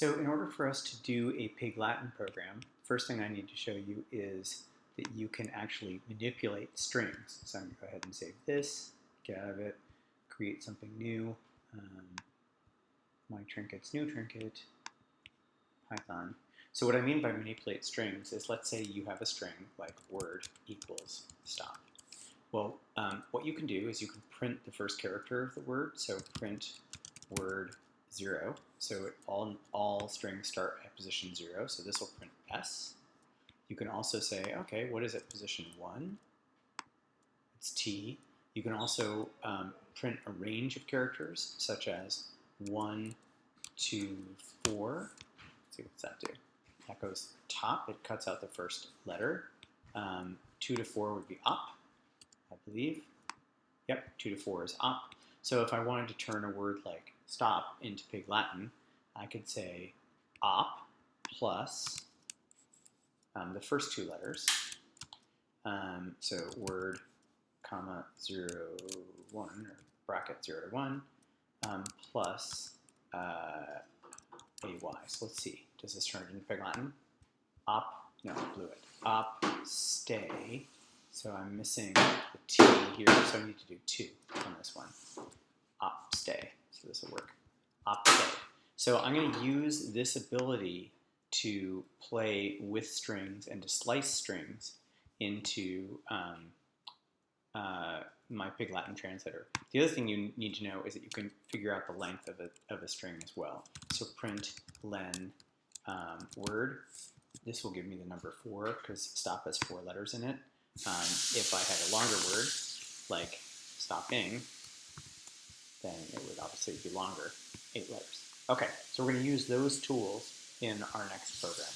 So in order for us to do a Pig Latin program, first thing I need to show you is that you can actually manipulate strings. So I'm going to go ahead and save this, get out of it, create something new. My trinkets, new trinket, Python. So what I mean by manipulate strings is, let's say you have a string like word equals stop. Well, what you can do is you can print the first character of the word, so print word 0. So all strings start at position 0, so this will print S. You can also say, okay, what is at position 1? It's T. You can also print a range of characters, such as 1 to 4. Let's see, what's that do? That goes top, it cuts out the first letter. 2 to 4 would be up, I believe. Yep, 2 to 4 is up. So if I wanted to turn a word like stop into Pig Latin, I could say op plus the first two letters. So word, comma, 0, 1, or bracket 0 to 1, plus AY. So let's see, does this turn it into Pig Latin? Op, no, I blew it. Op, stay. So I'm missing the T here, so I need to do 2 on this one. Op, stay. So this will work. Op, stay. So I'm going to use this ability to play with strings and to slice strings into my Pig Latin translator. The other thing you need to know is that you can figure out the length of a string as well. So print len word. This will give me the number 4 because stop has 4 letters in it. If I had a longer word, like stopping, then it would obviously be longer, 8 letters. Okay, so we're going to use those tools in our next program.